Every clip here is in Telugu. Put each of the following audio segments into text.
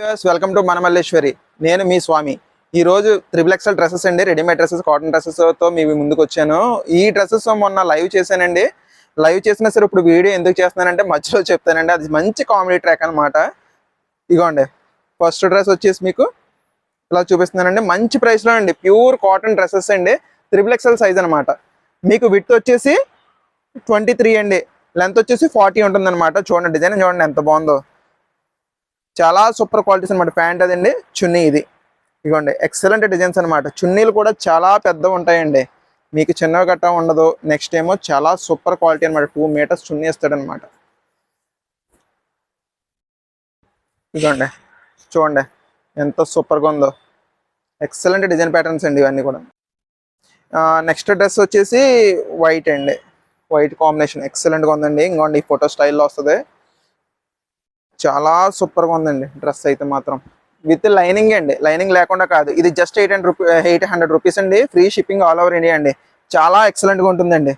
వెల్కమ్ టు మన మల్లేశ్వరి. నేను మీ స్వామి. ఈ రోజు త్రిబుల్ ఎక్సెల్ డ్రెస్సెస్ అండి, రెడీమేడ్ డ్రెస్సెస్, కాటన్ డ్రెస్సెస్ తో మీ ముందుకు వచ్చాను. ఈ డ్రెస్సెస్ మొన్న లైవ్ చేశానండి. లైవ్ చేసినా సరే ఇప్పుడు వీడియో ఎందుకు చేస్తున్నానంటే మధ్యలో చెప్తానండి. అది మంచి కామెడీ ట్రాక్ అనమాట. ఇగోండి, ఫస్ట్ డ్రెస్ వచ్చేసి మీకు ఇలా చూపిస్తున్నానండి. మంచి ప్రైస్ లో అండి, ప్యూర్ కాటన్ డ్రెస్సెస్ అండి, త్రిబుల్ ఎక్సెల్ సైజ్ అనమాట. మీకు విడ్త్ వచ్చేసి 23 అండి, లెంత్ వచ్చేసి 40 ఉంటుంది అనమాట. చూడండి, డిజైన్ చూడండి ఎంత బాగుందో. చాలా సూపర్ క్వాలిటీస్ అనమాట. ప్యాంట్ అదండి, చున్నీ ఇది. ఇదిగోండి, ఎక్సలెంట్ డిజైన్స్ అనమాట. చున్నీలు కూడా చాలా పెద్దగా ఉంటాయండి, మీకు చిన్నగా గట్టా ఉండదు. నెక్స్ట్ ఏమో చాలా సూపర్ క్వాలిటీ అనమాట. 2 మీటర్స్ చున్నీ ఇస్తాడు అనమాట. ఇదిగోండి, చూడండి ఎంత సూపర్గా ఉందో. ఎక్సలెంట్ డిజైన్ ప్యాటర్న్స్ అండి ఇవన్నీ కూడా. నెక్స్ట్ డ్రెస్ వచ్చేసి వైట్ అండి, వైట్ కాంబినేషన్ ఎక్సలెంట్గా ఉందండి. ఇంకోండి, ఈ ఫోటో స్టైల్లో వస్తుంది. చాలా సూపర్గా ఉందండి డ్రెస్ అయితే మాత్రం. విత్ లైనింగ్ అండి, లైనింగ్ లేకుండా కాదు. ఇది జస్ట్ 800 రూపీస్ అండి, free shipping all over India అండి. చాలా ఎక్సలెంట్గా ఉంటుందండి.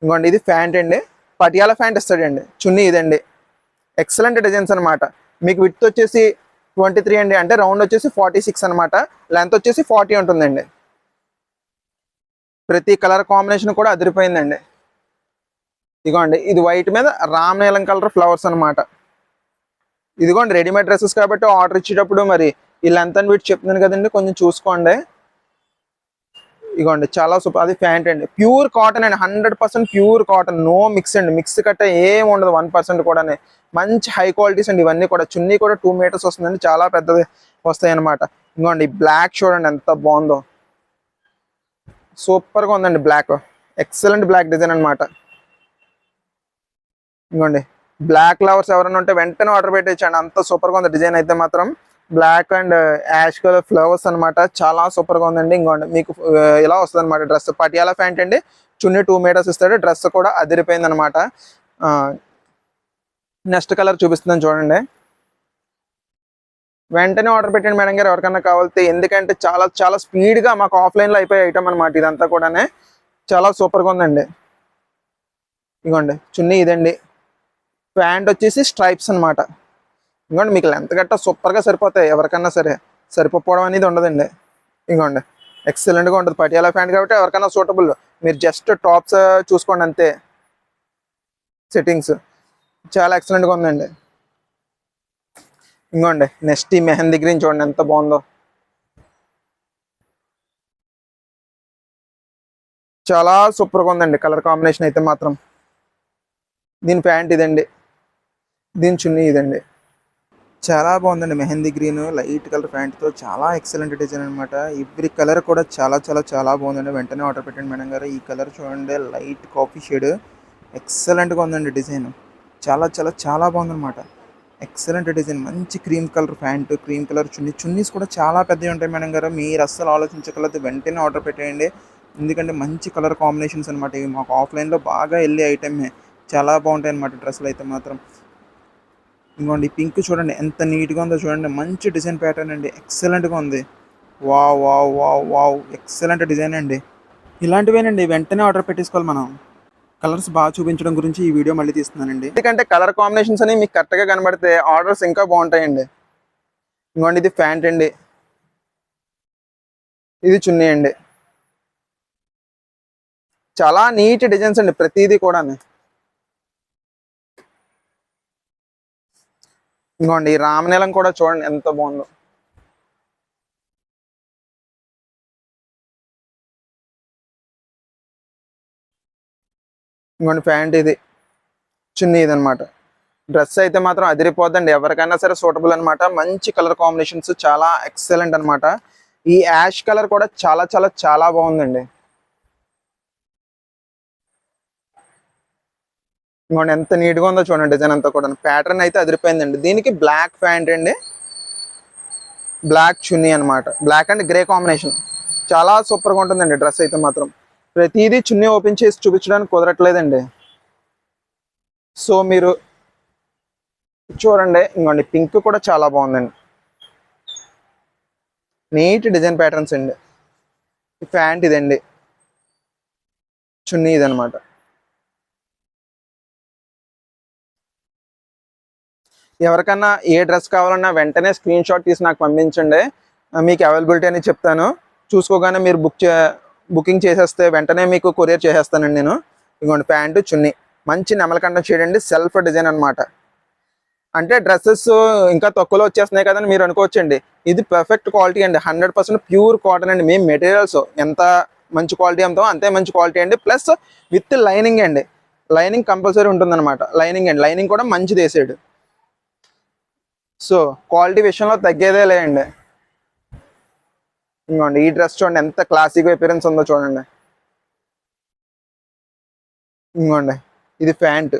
ఇంకోండి, ఇది ప్యాంట్ అండి, పటియాలా ప్యాంట్ ఇస్తాడండి. చున్నీ ఇదండి, ఎక్సలెంట్ డిజైన్స్ అనమాట. మీకు విడ్త్ వచ్చేసి 23 అండి, అంటే రౌండ్ వచ్చేసి 46 అనమాట. లెంత్ వచ్చేసి 40 ఉంటుందండి. ప్రతి కలర్ కాంబినేషన్ కూడా అదిరిపోయిందండి. ఇదిగోండి, ఇది వైట్ మీద రామ్ నీలం కలర్ ఫ్లవర్స్ అనమాట. ఇదిగోండి, రెడీమేడ్ డ్రెస్సెస్ కాబట్టి ఆర్డర్ ఇచ్చేటప్పుడు మరి ఈ లెంత్ అండ్ విడ్త్ చెప్తున్నాను కదండి, కొంచెం చూసుకోండి. ఇదిగోండి, చాలా సూపర్. అది ప్యాంట్ అండి, ప్యూర్ కాటన్ అండి, 100% ప్యూర్ కాటన్, నో మిక్స్ అండి. మిక్స్ కట్ట ఏం ఉండదు 1% కూడా. మంచి హై క్వాలిటీస్ అండి ఇవన్నీ కూడా. చున్నీ కూడా 2 మీటర్స్ వస్తుందండి, చాలా పెద్దది వస్తాయి అనమాట. ఇంకోండి, బ్లాక్ చూడండి ఎంత బాగుందో, సూపర్గా ఉందండి. బ్లాక్ ఎక్సలెంట్ బ్లాక్ డిజైన్ అనమాట. ఇంకోండి, బ్లాక్ లవర్స్ ఎవరైనా ఉంటే వెంటనే ఆర్డర్ పెట్టేయచ్చండి, అంత సూపర్గా ఉంది డిజైన్ అయితే మాత్రం. Black and ash colour flowers అనమాట, చాలా సూపర్గా ఉందండి. ఇంకోండి, మీకు ఇలా వస్తుంది అనమాట డ్రెస్. పటియాలా ప్యాంట్ అండి, చున్నీ 2 మీటర్స్ ఇస్తాడు. డ్రెస్ కూడా అదిరిపోయింది అనమాట. నెక్స్ట్ కలర్ చూపిస్తుందని చూడండి. వెంటనే ఆర్డర్ పెట్టండి మేడం గారు, ఎవరికన్నా కావాలితే. ఎందుకంటే చాలా చాలా స్పీడ్గా మాకు ఆఫ్లైన్లో అయిపోయే ఐటమ్ అనమాట ఇదంతా కూడా. చాలా సూపర్గా ఉందండి. ఇదిగోండి, చున్నీ ఇదండి. ప్యాంట్ వచ్చేసి స్ట్రైప్స్ అనమాట. ఇంకోండి, మీకు లెంత్ గట్టా సూపర్గా సరిపోతాయి, ఎవరికన్నా సరే. సరిపోవడం అనేది ఉండదండి. ఇంకోండి, ఎక్సలెంట్గా ఉంటుంది. పటియాలా ప్యాంట్ కాబట్టి ఎవరికైనా సూటబుల్. మీరు జస్ట్ టాప్స్ చూసుకోండి అంతే. సెట్టింగ్స్ చాలా ఎక్సలెంట్గా ఉందండి. ఇంకోండి, నెక్స్ట్ ఈ మెహందీ గ్రీన్ చూడండి ఎంత బాగుందో. చాలా సూపర్గా ఉందండి కలర్ కాంబినేషన్ అయితే మాత్రం. దీని ప్యాంట్ ఇదండి, దీని చున్నీ ఇదండి. చాలా బాగుందండి. మెహందీ గ్రీన్ లైట్ కలర్ ప్యాంట్తో చాలా ఎక్సలెంట్ డిజైన్ అనమాట. ఎవ్రీ కలర్ కూడా చాలా చాలా చాలా బాగుందండి. వెంటనే ఆర్డర్ పెట్టండి మేడం గారు. ఈ కలర్ చూడండి, లైట్ కాఫీ షేడ్, ఎక్సలెంట్గా ఉందండి డిజైన్. చాలా చాలా చాలా బాగుందన్నమాట. ఎక్సలెంట్ డిజైన్, మంచి cream colour pant, cream colour chunni. Chunnis కూడా చాలా పెద్దవి ఉంటాయి మేడం గారు. మీరు అస్సలు ఆలోచించగలదు, వెంటనే ఆర్డర్ పెట్టేయండి. ఎందుకంటే మంచి కలర్ కాంబినేషన్స్ అనమాట. ఇవి మాకు ఆఫ్లైన్లో బాగా వెళ్ళే ఐటమే. చాలా బాగుంటాయి అనమాట డ్రెస్సులు అయితే మాత్రం. ఇంకోండి, పింక్ చూడండి ఎంత నీట్గా ఉందో చూడండి. మంచి డిజైన్ ప్యాటర్న్ అండి, ఎక్సలెంట్గా ఉంది. Wow wow wow wow, excellent design అండి. ఇలాంటివేనండి వెంటనే ఆర్డర్ పెట్టేసుకోవాలి మనం. కలర్స్ బాగా చూపించడం గురించి ఈ వీడియో మళ్ళీ తీస్తున్నానండి, ఎందుకంటే కలర్ కాంబినేషన్స్ అని మీకు కరెక్ట్గా కనబడితే ఆర్డర్స్ ఇంకా బాగుంటాయండి. ఇంకోండి, ఇది ప్యాంట్ అండి, ఇది చున్నీ అండి. చాలా నీట్ డిజైన్స్ అండి ప్రతిదీ కూడా. ఇంకోండి, రామనీలం కూడా చూడండి ఎంత బాగుందో. ఇంకోండి, ప్యాంట్ ఇది, చున్నీ ఇది అనమాట. డ్రెస్ అయితే మాత్రం అదిరిపోద్దండి, ఎవరికైనా సరే సూటబుల్ అనమాట. మంచి కలర్ కాంబినేషన్స్, చాలా ఎక్సలెంట్ అనమాట. ఈ యాష్ కలర్ కూడా చాలా చాలా చాలా బాగుందండి. ఇంకోండి, ఎంత నీట్గా ఉందో చూడండి డిజైన్ అంతా కూడా. ప్యాటర్న్ అయితే అదిరిపోయిందండి. దీనికి బ్లాక్ ప్యాంట్ అండి, బ్లాక్ చున్నీ అనమాట. బ్లాక్ అండ్ గ్రే కాంబినేషన్, చాలా సూపర్గా ఉంటుందండి డ్రెస్ అయితే మాత్రం. ప్రతిదీ చున్నీ ఓపెన్ చేసి చూపించడానికి కుదరట్లేదండి. సో మీరు చూడండి. ఇంకోండి, పింక్ కూడా చాలా బాగుందండి, నీట్ డిజైన్ ప్యాటర్న్స్ అండి. ప్యాంట్ ఇదండి, చున్నీ ఇదనమాట. ఎవరికన్నా ఏ డ్రెస్ కావాలన్నా వెంటనే స్క్రీన్ షాట్ తీసి నాకు పంపించండి. మీకు అవైలబిలిటీ అని చెప్తాను. చూసుకోగానే మీరు బుకింగ్ చేసేస్తే వెంటనే మీకు కొరియర్ చేసేస్తానండి నేను. ఇదిగోండి ప్యాంటు చున్నీ మంచి నెమలకంఠం షేడ్ అండి, సెల్ఫ్ డిజైన్ అనమాట. అంటే డ్రెస్సెస్ ఇంకా తక్కువలో వచ్చేస్తున్నాయి కదండి మీరు అనుకోవచ్చండి. ఇది పర్ఫెక్ట్ క్వాలిటీ అండి, 100% ప్యూర్ కాటన్ అండి. మేము మెటీరియల్స్ ఎంత మంచి క్వాలిటీ అమ్ముతామో అంతే మంచి క్వాలిటీ అండి. ప్లస్ విత్ లైనింగ్ అండి, లైనింగ్ కంపల్సరీ ఉంటుందన్నమాట. లైనింగ్ అండి, లైనింగ్ కూడా మంచిది వేసాడు. సో క్వాలిటీ విషయంలో తగ్గేదే లేదండి. ఇంకోండి ఈ డ్రెస్ చూడండి ఎంత క్లాసిక్ అపిరెన్స్ ఉందో చూడండి. ఇంకోండి ఇది ప్యాంట్,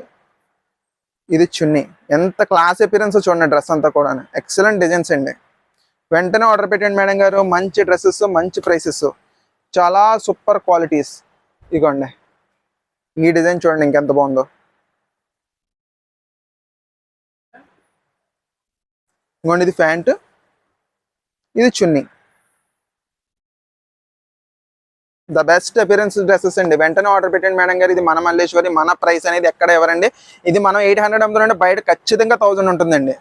ఇది చున్నీ, ఎంత క్లాస్ అపిరెన్స్ చూడండి. డ్రెస్ అంతా కూడా ఎక్సలెంట్ డిజైన్స్ అండి. వెంటనే ఆర్డర్ పెట్టండి మేడం గారు. మంచి డ్రెస్సెస్, మంచి ప్రైసెస్, చాలా సూపర్ క్వాలిటీస్. ఇదిగోండి ఈ డిజైన్ చూడండి ఇంకెంత బాగుందో. ఇంకోండి ఇది ప్యాంట్, ఇది చున్నీ. ద బెస్ట్ అపిరెన్స్ డ్రెస్సెస్ అండి. వెంటనే ఆర్డర్ పెట్టండి మేడం గారు. ఇది మన మల్లేశ్వరి, మన ప్రైస్ అనేది ఎక్కడ ఎవరండి. ఇది మనం 800 అమ్ముతుంటే బయట ఖచ్చితంగా 1000 ఉంటుందండి.